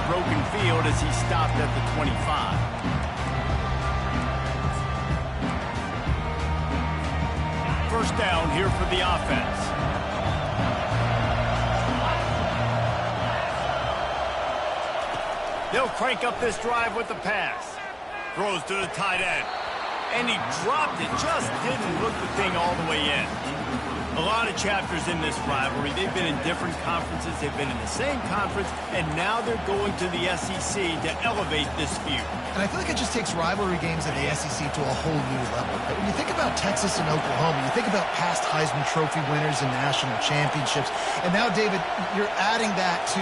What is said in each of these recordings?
broken field as he stopped at the 25. First down here for the offense. They'll crank up this drive with the pass. Throws to the tight end. And he dropped it. Just didn't look the thing all the way in. A lot of chapters in this rivalry. They've been in different conferences. They've been in the same conference. And now they're going to the SEC to elevate this feud. And I feel like it just takes rivalry games in the SEC to a whole new level. But when you think about Texas and Oklahoma, you think about past Heisman Trophy winners and national championships. And now, David, you're adding that to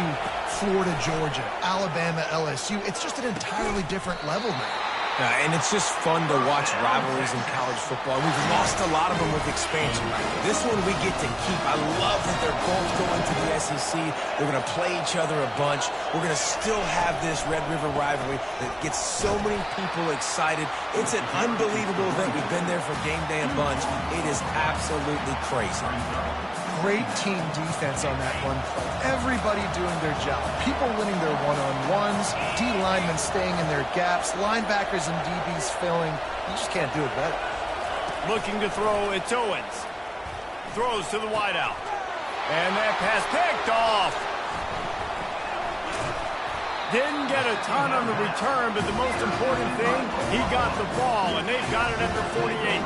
Florida, Georgia, Alabama, LSU. It's just an entirely different level now. And it's just fun to watch rivalries in college football. We've lost a lot of them with expansion. This one we get to keep. I love that they're both going to the SEC. They're going to play each other a bunch. We're going to still have this Red River rivalry that gets so many people excited. It's an unbelievable event. We've been there for game day a bunch. It is absolutely crazy. Great team defense on that one play. Everybody doing their job. People winning their one-on-ones, D linemen staying in their gaps, linebackers and DBs filling. You just can't do it better. Looking to throw, it's Owens. Throws to the wideout. And that pass picked off. Didn't get a ton on the return, but the most important thing, he got the ball, and they've got it at the 48.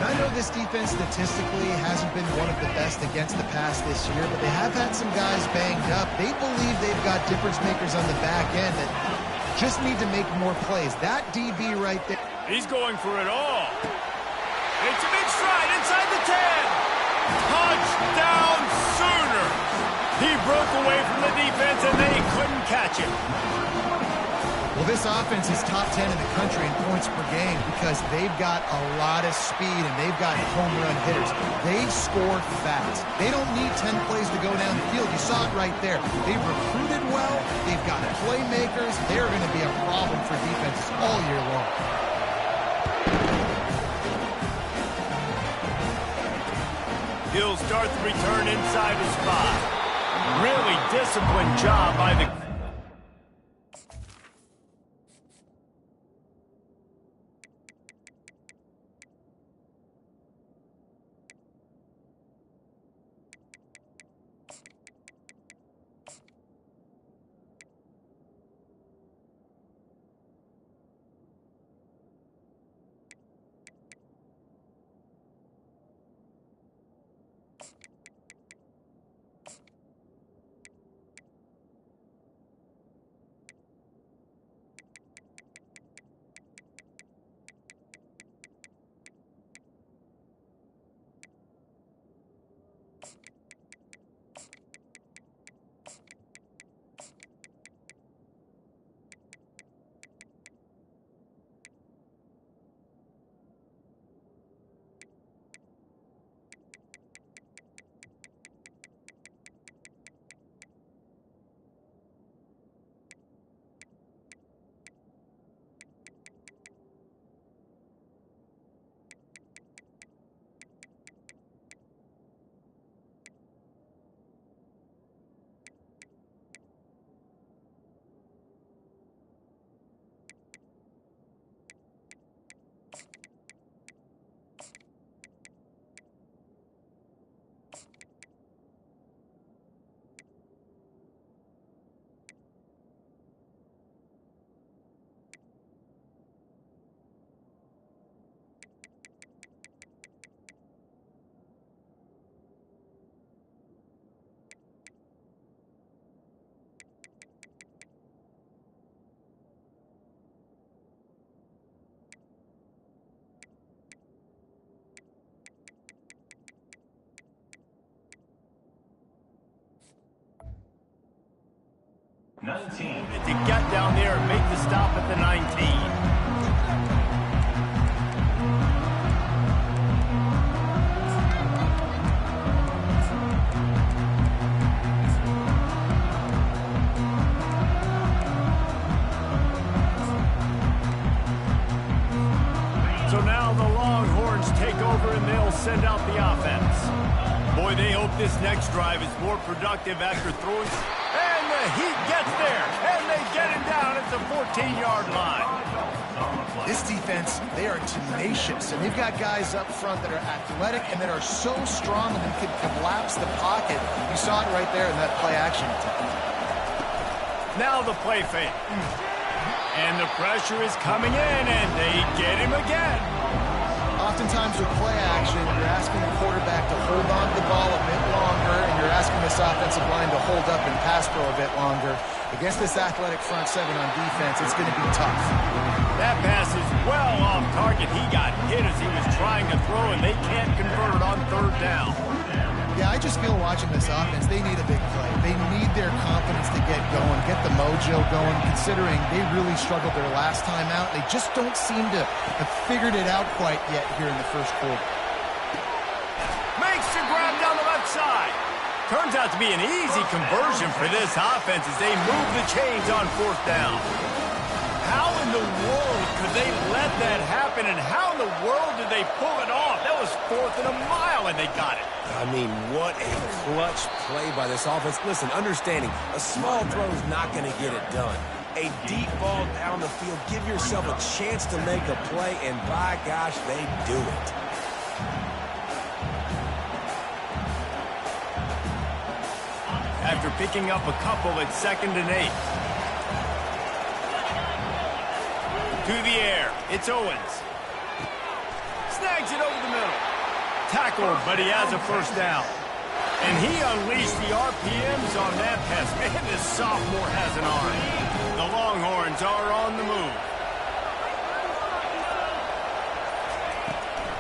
And I know this defense statistically hasn't been one of the best against the pass this year, but they have had some guys banged up. They believe they've got difference makers on the back end that just need to make more plays. That DB right there. He's going for it all. It's a big stride inside the 10. Touchdown Sooners. He broke away from the defense, and they couldn't catch him. Well, this offense is top 10 in the country in points per game because they've got a lot of speed and they've got home run hitters. They score fast. They don't need 10 plays to go down the field. You saw it right there. They've recruited well. They've got playmakers. They're going to be a problem for defenses all year long. He'll start the return inside his 5. Really disciplined job by the... To get down there and make the stop at the 19. So now the Longhorns take over and they'll send out the offense. Boy, they hope this next drive is more productive after throwing. And He gets there, and they get him down at the 14-yard line. This defense, they are tenacious, and they've got guys up front that are athletic and that are so strong and can collapse the pocket. You saw it right there in that play action attempt. Now the play fake. And the pressure is coming in, and they get him again. Oftentimes with play action, you're asking the quarterback to hold on to the ball a bit longer, and you're asking this offensive line to hold up and pass pro a bit longer. Against this athletic front seven on defense, it's going to be tough. That pass is well off target. He got hit as he was trying to throw, and they can't convert on third down. Yeah, I just feel watching this offense, they need a big play. They need their confidence to get going, get the mojo going, considering they really struggled their last time out. They just don't seem to have figured it out quite yet here in the first quarter. Makes the grab down the left side. Turns out to be an easy conversion for this offense as they move the chains on fourth down. How in the world could they let that happen, and how in the world did they pull it off? That was 4th and a mile, and they got it. I mean, what a clutch play by this offense. Listen, understanding, a small throw is not going to get it done. A deep ball down the field, give yourself a chance to make a play, and by gosh, they do it. After picking up a couple at 2nd and 8. To the air, it's Owens. Snags it over the middle. Tackled, but he has a first down. And he unleashed the RPMs on that pass. Man, this sophomore has an arm. The Longhorns are on the move.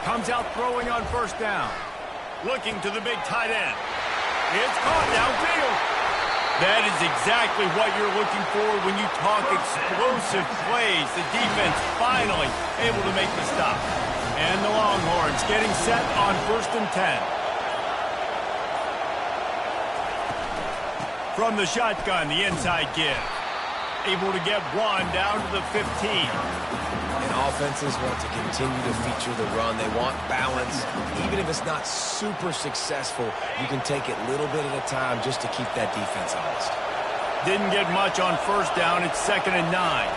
Comes out throwing on first down. Looking to the big tight end. It's caught downfield. That is exactly what you're looking for when you talk explosive plays. The defense finally able to make the stop. And the Longhorns getting set on 1st and 10. From the shotgun, the inside give. Able to get one down to the 15. And offenses want to continue to feature the run. They want balance. Even if it's not super successful, you can take it little bit at a time just to keep that defense honest. Didn't get much on first down. It's 2nd and 9.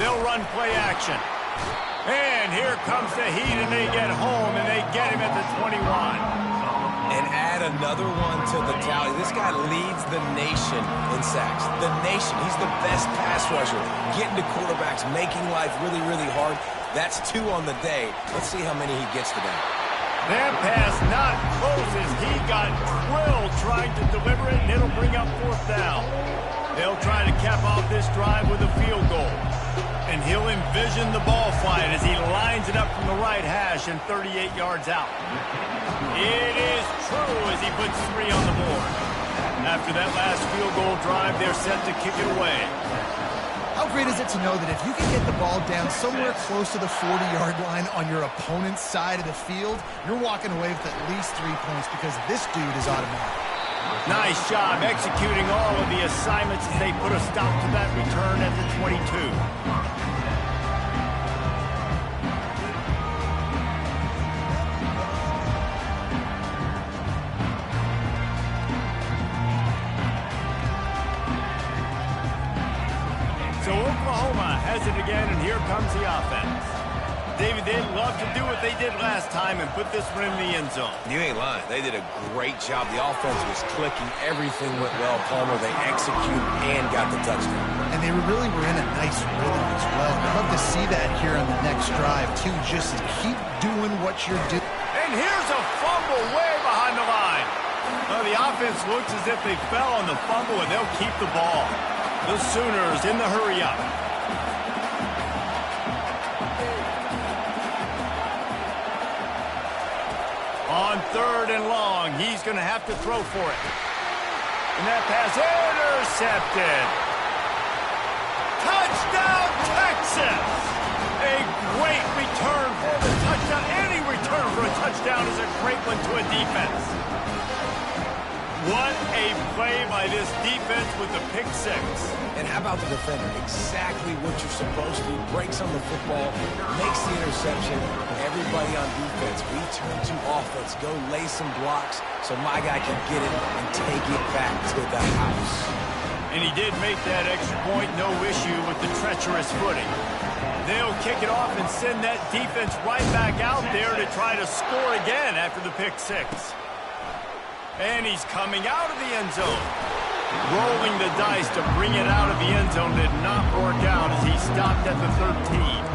They'll run play action. And here comes the heat, and they get home, and they get him at the 21. And add another one to the tally. This guy leads the nation in sacks. The nation. He's the best pass rusher. Getting to quarterbacks, making life really, really hard. That's 2 on the day. Let's see how many he gets today. That pass not close as he got drilled trying to deliver it, and it'll bring up 4th down. They'll try to cap off this drive with a field goal. And he'll envision the ball flying as he lines it up from the right hash and 38 yards out. It is true as he puts 3 on the board. After that last field goal drive, they're set to kick it away. How great is it to know that if you can get the ball down somewhere close to the 40-yard line on your opponent's side of the field, you're walking away with at least 3 points because this dude is automatic. Nice job executing all of the assignments as they put a stop to that return at the 22. So Oklahoma has it again, and here comes the offense. David, they'd love to do what they did last time and put this one in the end zone. You ain't lying. They did a great job. The offense was clicking. Everything went well. Palmer, they executed and got the touchdown. And they really were in a nice rhythm as well. I'd love to see that here on the next drive, too. Just keep doing what you're doing. And here's a fumble way behind the line. Well, the offense looks as if they fell on the fumble, and they'll keep the ball. The Sooners in the hurry-up. On 3rd and long, he's going to have to throw for it. And that pass intercepted. Touchdown, Texas! A great return for the touchdown. Any return for a touchdown is a great one to a defense. What a play by this defense with the pick 6. And how about the defender? Exactly what you're supposed to do. Breaks on the football, makes the interception. Everybody on defense, we turn to offense. Go lay some blocks so my guy can get it and take it back to the house. And he did make that extra point, no issue with the treacherous footing. They'll kick it off and send that defense right back out there to try to score again after the pick six. And he's coming out of the end zone. Rolling the dice to bring it out of the end zone did not work out as he stopped at the 13.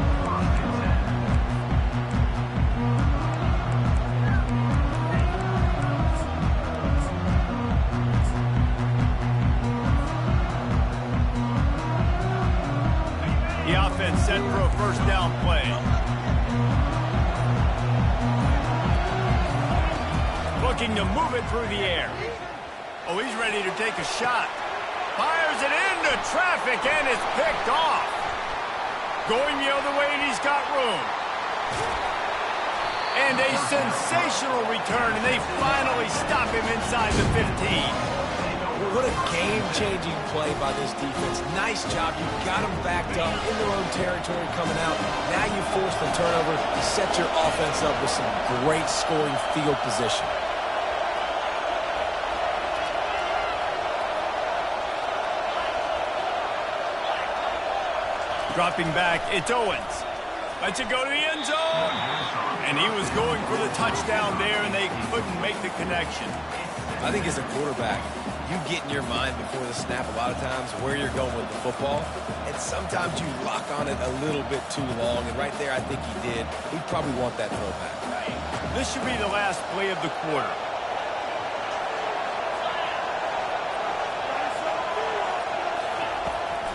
The offense set for a first down play. Looking to move it through the air. Oh, he's ready to take a shot. Fires it into traffic, and it's picked off. Going the other way, and he's got room. And a sensational return, and they finally stop him inside the 15. What a game-changing play by this defense. Nice job. You got them backed up in their own territory coming out. Now you force the turnover, set your offense up with some great scoring field position. Dropping back, it's Owens. Lets it go to the end zone. And he was going for the touchdown there, and they couldn't make the connection. I think as a quarterback, you get in your mind before the snap a lot of times where you're going with the football, and sometimes you lock on it a little bit too long, and right there I think he did. He'd probably want that throwback. This should be the last play of the quarter.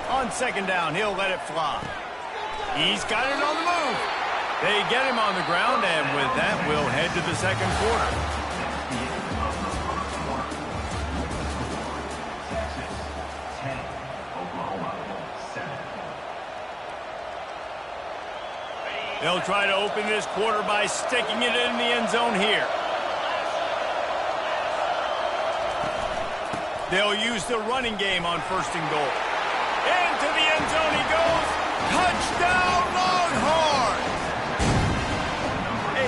On second down, he'll let it fly. He's got it on the move. They get him on the ground, and with that, we'll head to the second quarter. They'll try to open this quarter by sticking it in the end zone here. They'll use the running game on first and goal. Into the end zone he goes. Touchdown, Longhorns! A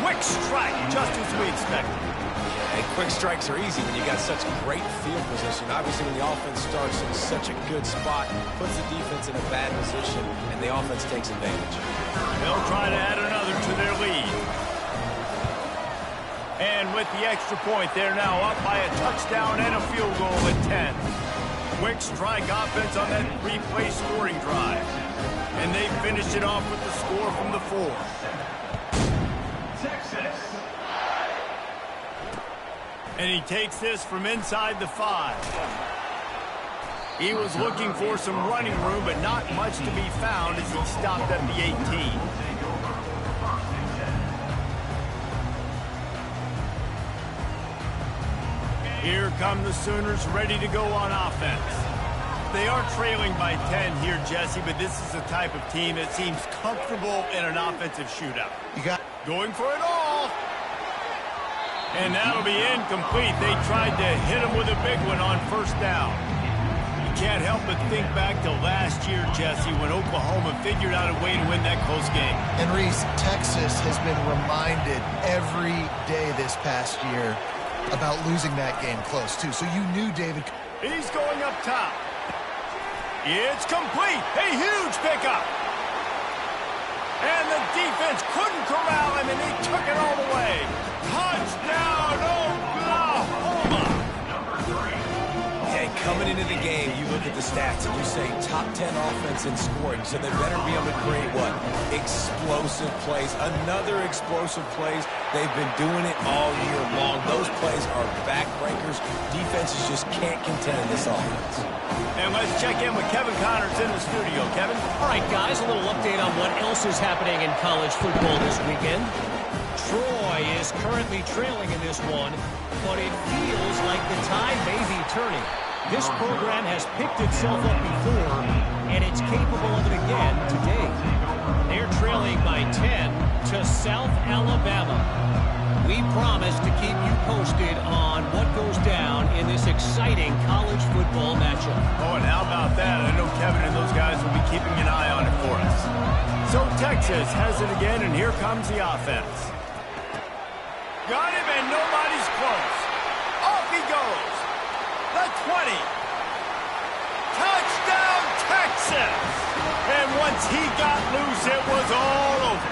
quick strike, just as we expected. And quick strikes are easy when you got such great field position. Obviously, when the offense starts in such a good spot, puts the defense in a bad position, and the offense takes advantage. They'll try to add another to their lead. And with the extra point, they're now up by a touchdown and a field goal at 10. Quick strike offense on that three-play scoring drive. And they finished it off with the score from the 4. Texas. And he takes this from inside the 5. He was looking for some running room, but not much to be found as he stopped at the 18. Here come the Sooners ready to go on offense. They are trailing by 10 here, Jesse, but this is the type of team that seems comfortable in an offensive shootout. You got going for it all. And that'll be incomplete. They tried to hit him with a big one on first down. You can't help but think back to last year, Jesse, when Oklahoma figured out a way to win that close game. And Reese, Texas has been reminded every day this past year about losing that game close, too. So you knew David. He's going up top. It's complete. A huge pickup. And the defense couldn't corral him, and he took it all the way. Touchdown, Oklahoma! Hey, coming into the game, you look at the stats and you say top 10 offense in scoring, so they better be able to create what? Explosive plays. Another explosive plays. They've been doing it all year long. Those plays are backbreakers. Defenses just can't contend in this offense. And let's check in with Kevin Connors in the studio. Kevin? All right, guys, a little update on what else is happening in college football this weekend. Troy is currently trailing in this one, but it feels like the tide may be turning. This program has picked itself up before, and it's capable of it again today. They're trailing by 10 to South Alabama. We promise to keep you posted on what goes down in this exciting college football matchup. Oh, and how about that? I know Kevin and those guys will be keeping an eye on it for us. So Texas has it again, and here comes the offense. Got him, and nobody's close. Off he goes. The 20. Texas! And once he got loose, it was all over.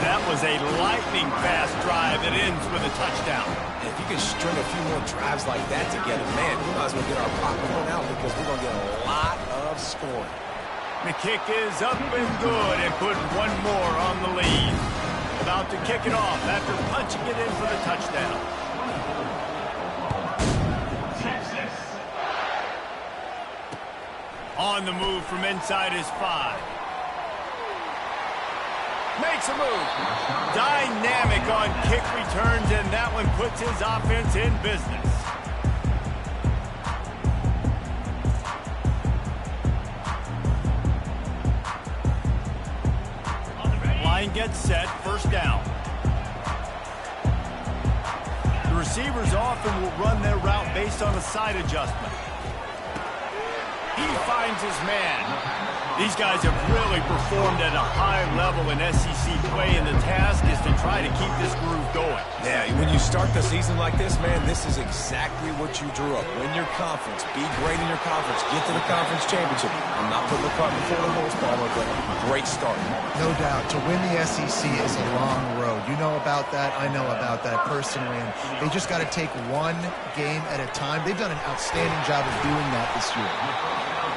That was a lightning-fast drive that ends with a touchdown. If you can string a few more drives like that together, man, we might as well get our popcorn out because we're going to get a lot of scoring. The kick is up and good and put one more on the lead. About to kick it off after punching it in for the touchdown. On the move from inside his 5. Makes a move. Dynamic on kick returns, and that one puts his offense in business. Line gets set, first down. The receivers often will run their route based on a side adjustment. He finds his man. These guys have really performed at a high level in SEC play, and the task is to try to keep this groove going. Yeah, when you start the season like this, man, this is exactly what you drew up. Win your conference. Be great in your conference. Get to the conference championship. I'm not putting the cart before the horse, Palmer, but great start. No doubt. To win the SEC is a long road. You know about that. I know about that personally. And they just got to take one game at a time. They've done an outstanding job of doing that this year.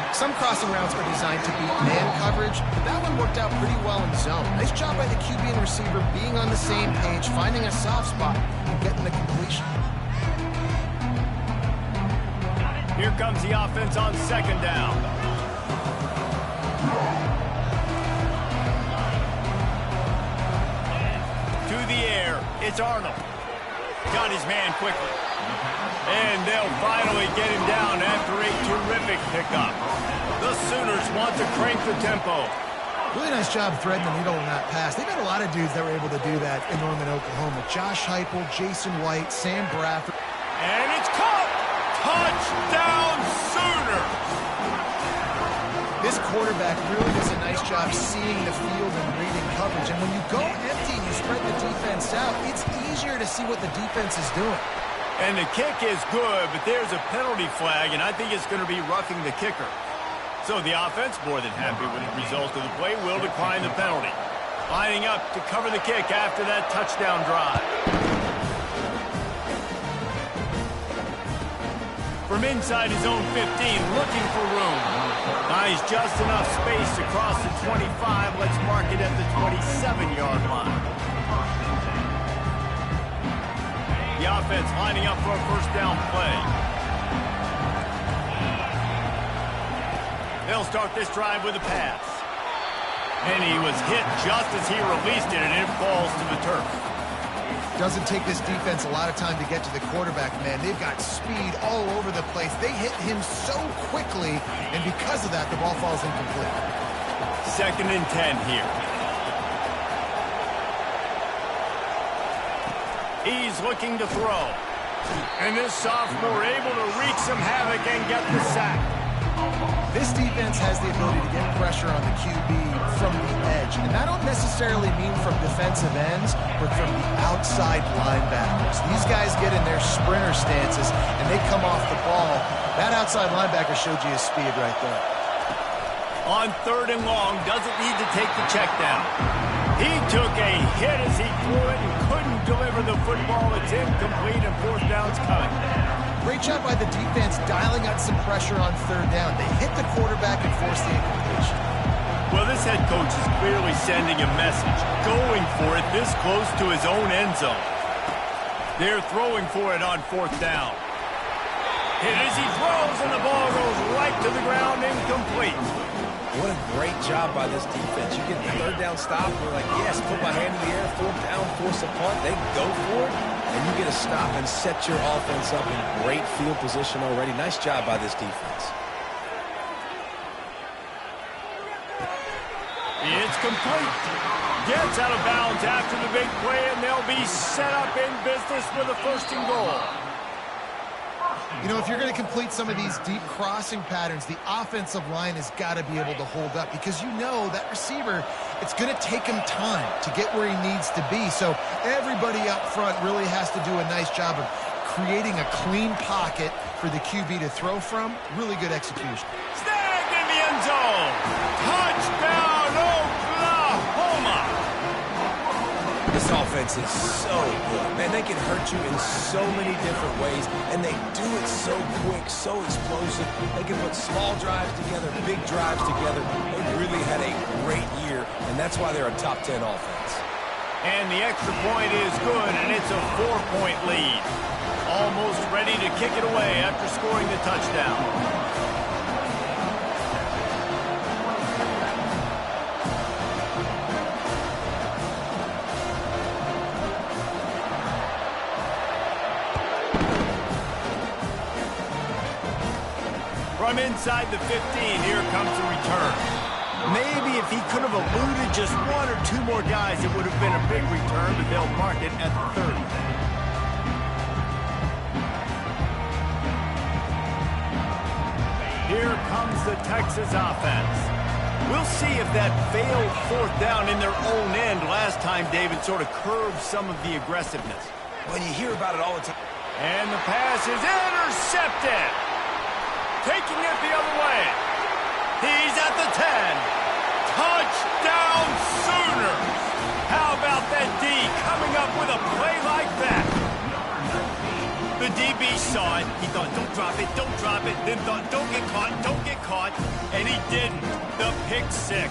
Some crossing routes are designed to beat man coverage, but that one worked out pretty well in zone. Nice job by the QB and receiver being on the same page, finding a soft spot, and getting the completion. Here comes the offense on second down. To the air, it's Arnold. Got his man quickly. And they'll finally get him down after a terrific pickup. The Sooners want to crank the tempo. Really nice job threading the needle in that pass. They've got a lot of dudes that were able to do that in Norman, Oklahoma. Josh Heupel, Jason White, Sam Bradford. And it's caught! Touchdown Sooners! This quarterback really does a nice job seeing the field and reading coverage. And when you go empty and you spread the defense out, it's easier to see what the defense is doing. And the kick is good, but there's a penalty flag, and I think it's going to be roughing the kicker. So the offense, more than happy with the result of the play, will decline the penalty. Lining up to cover the kick after that touchdown drive. From inside his own 15, looking for room. Nice, just enough space to cross the 25. Let's mark it at the 27-yard line. The offense lining up for a first down play. They'll start this drive with a pass. And he was hit just as he released it, and it falls to the turf. Doesn't take this defense a lot of time to get to the quarterback, man. They've got speed all over the place. They hit him so quickly, and because of that, the ball falls incomplete. 2nd and 10 here. He's looking to throw. And this sophomore able to wreak some havoc and get the sack. This defense has the ability to get pressure on the QB from the edge. And I don't necessarily mean from defensive ends, but from the outside linebackers. These guys get in their sprinter stances, and they come off the ball. That outside linebacker showed you his speed right there. On 3rd and long, doesn't need to take the check down. He took a hit as he threw it and couldn't deliver the football. It's incomplete, and 4th down's coming. Great job by the defense dialing out some pressure on 3rd down. They hit the quarterback and forced the incompletion. Well, this head coach is clearly sending a message, going for it this close to his own end zone. They're throwing for it on 4th down. Hit as he throws, and the ball goes right to the ground, incomplete. What a great job by this defense. You get the 3rd down stop, and you're like, yes, put my hand in the air, 4th down, force a punt. They go for it, and you get a stop and set your offense up in great field position already. Nice job by this defense. It's complete. Gets out of bounds after the big play, and they'll be set up in business with a 1st and goal. You know, if you're going to complete some of these deep crossing patterns, the offensive line has got to be able to hold up because you know that receiver, it's going to take him time to get where he needs to be. So everybody up front really has to do a nice job of creating a clean pocket for the QB to throw from. Really good execution. Snap! end zone. Touchdown, Oklahoma. This offense is so good. Man, they can hurt you in so many different ways, and they do it so quick, so explosive. They can put small drives together, big drives together. They really had a great year, and that's why they're a top 10 offense. And the extra point is good, and it's a 4-point lead. Almost ready to kick it away after scoring the touchdown. From inside the 15, here comes the return. Maybe if he could have eluded just one or two more guys, it would have been a big return, but they'll mark it at the 30. Here comes the Texas offense. We'll see if that failed fourth down in their own end last time, David, sort of curbed some of the aggressiveness. Well, you hear about it all the time. And the pass is intercepted. Taking it the other way. He's at the 10. Touchdown Sooners. How about that D coming up with a play like that? The DB saw it. He thought, don't drop it, don't drop it. Then thought, don't get caught. And he didn't. The pick six.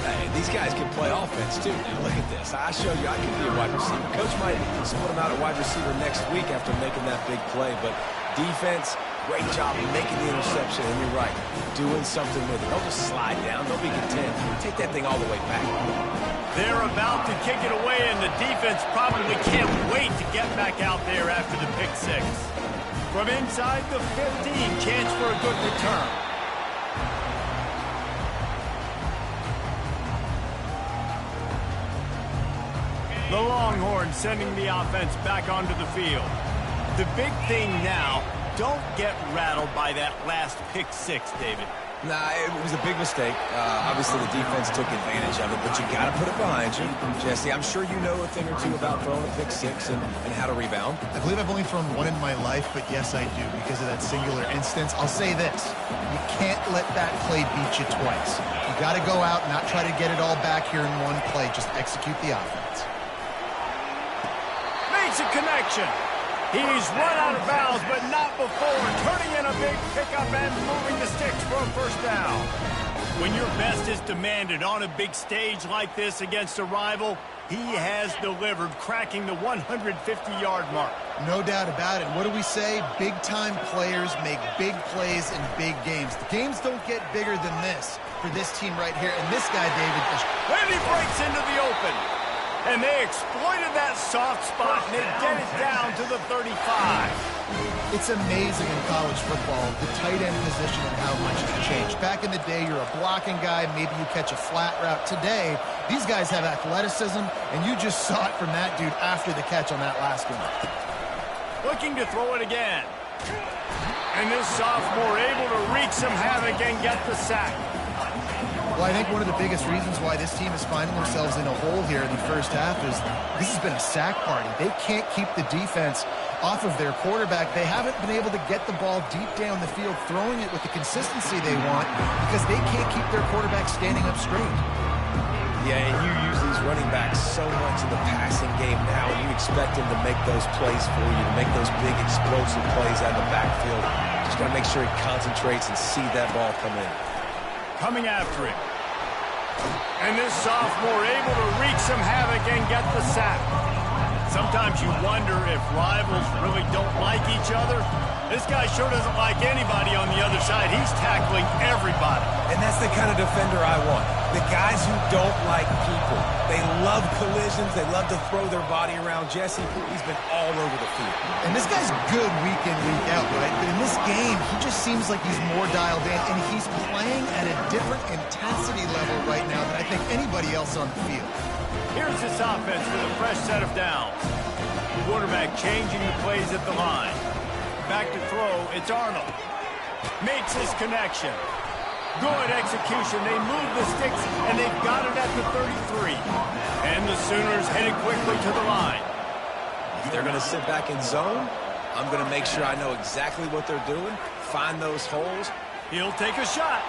Hey, these guys can play offense, too. Now, look at this. I showed you I can be a wide receiver. Coach might split him out at wide receiver next week after making that big play. But defense, great job of making the interception. And you're right, doing something with it. Don't just slide down. Don't be content. Take that thing all the way back. They're about to kick it away, and the defense probably can't wait to get back out there after the pick six. From inside the 15, chance for a good return. The Longhorns sending the offense back onto the field. The big thing now, don't get rattled by that last pick six, David. Nah, it was a big mistake. Obviously, the defense took advantage of it, but you got to put it behind you. Jesse, I'm sure you know a thing or two about throwing a pick six and how to rebound. I believe I've only thrown one in my life, but yes, I do because of that singular instance. I'll say this. You can't let that play beat you twice. You got to go out and not try to get it all back here in one play. Just execute the offense. Makes a connection. He's run out of bounds, but not before. Turning in a big pickup and moving the sticks for a first down. When your best is demanded on a big stage like this against a rival, he has delivered, cracking the 150-yard mark. No doubt about it. What do we say? Big-time players make big plays in big games. The games don't get bigger than this for this team right here. And this guy, David, is... And he breaks into the open. And they exploited that soft spot, and they get it down to the 35. It's amazing in college football, the tight end position and how much has changed. Back in the day, you're a blocking guy, maybe you catch a flat route. Today, these guys have athleticism, and you just saw it from that dude after the catch on that last one. Looking to throw it again. And this sophomore able to wreak some havoc and get the sack. Well, I think one of the biggest reasons why this team is finding themselves in a hole here in the first half is this has been a sack party. They can't keep the defense off of their quarterback. They haven't been able to get the ball deep down the field, throwing it with the consistency they want because they can't keep their quarterback standing up straight. Yeah, and you use these running backs so much in the passing game now, and you expect them to make those plays for you, to make those big explosive plays out of the backfield. Just got to make sure he concentrates and see that ball come in. Coming after him. And this sophomore able to wreak some havoc and get the sack. Sometimes you wonder if rivals really don't like each other. This guy sure doesn't like anybody on the other side. He's tackling everybody. And that's the kind of defender I want. The guys who don't like people. They love collisions. They love to throw their body around. Jesse, he's been all over the field. And this guy's good week in, week out, right? But in this game, he just seems like he's more dialed in, and he's playing at a different intensity level right now than I think anybody else on the field. Here's this offense with a fresh set of downs. Quarterback changing the plays at the line. Back to throw, it's Arnold. Makes his connection. Good execution. They move the sticks, and they've got it at the 33. And the Sooners headed quickly to the line. If they're going to sit back in zone, I'm going to make sure I know exactly what they're doing, find those holes. He'll take a shot.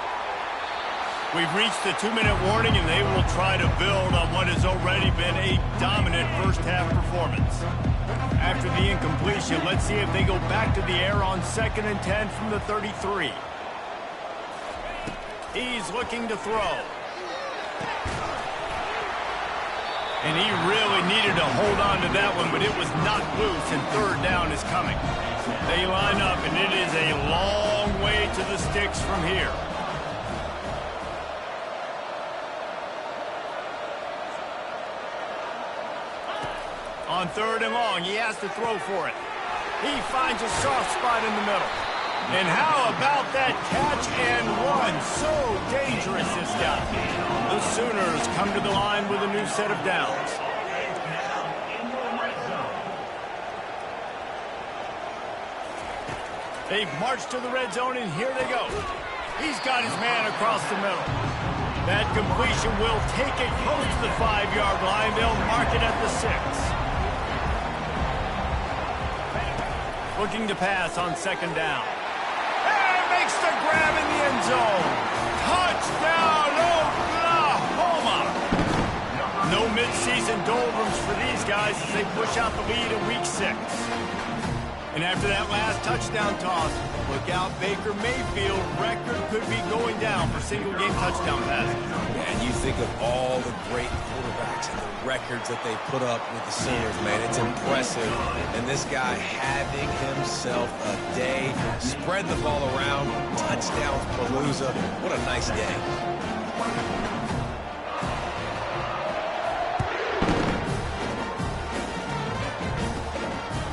We've reached the 2-minute warning, and they will try to build on what has already been a dominant first-half performance. After the incompletion, let's see if they go back to the air on 2nd and 10 from the 33. He's looking to throw. And he really needed to hold on to that one, but it was knocked loose, and 3rd down is coming. They line up, and it is a long way to the sticks from here. On 3rd and long, he has to throw for it. He finds a soft spot in the middle. And how about that catch and run? So dangerous, this guy. The Sooners come to the line with a new set of downs. They march to the red zone, and here they go. He's got his man across the middle. That completion will take it close to the 5-yard line. They'll mark it at the 6. Looking to pass on 2nd down. And makes the grab in the end zone. Touchdown, Oklahoma! No midseason doldrums for these guys as they push out the lead in Week 6. And after that last touchdown toss, look out, Baker Mayfield's record could be going down for single-game touchdown passes. Yeah, and you think of all the great quarterbacks and the records that they put up with the Sooners, man. It's impressive. And this guy having himself a day, spread the ball around, touchdown palooza. What a nice day.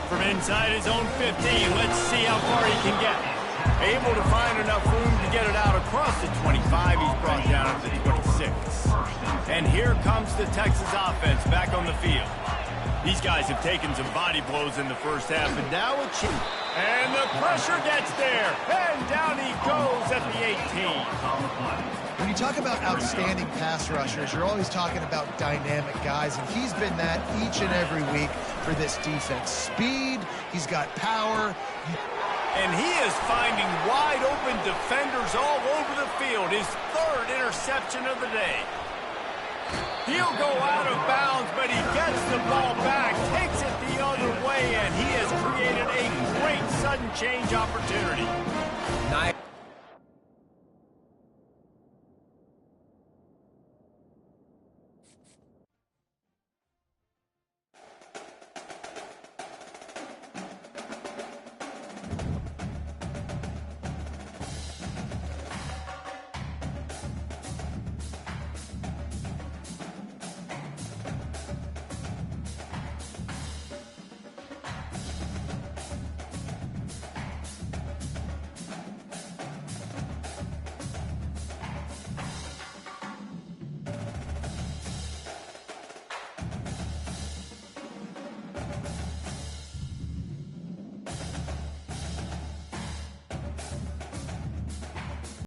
From inside his own 15, let's see how far he can get. Able to find enough room to get it out across the 25. He's brought down to the 26. And here comes the Texas offense back on the field. These guys have taken some body blows in the first half, and now it's cheap. And the pressure gets there. And down he goes at the 18. When you talk about outstanding pass rushers, you're always talking about dynamic guys, and he's been that each and every week for this defense. Speed, he's got power. And he is finding wide-open defenders all over the field. His 3rd interception of the day. He'll go out of bounds, but he gets the ball back, takes it the other way, and he has created a great sudden change opportunity.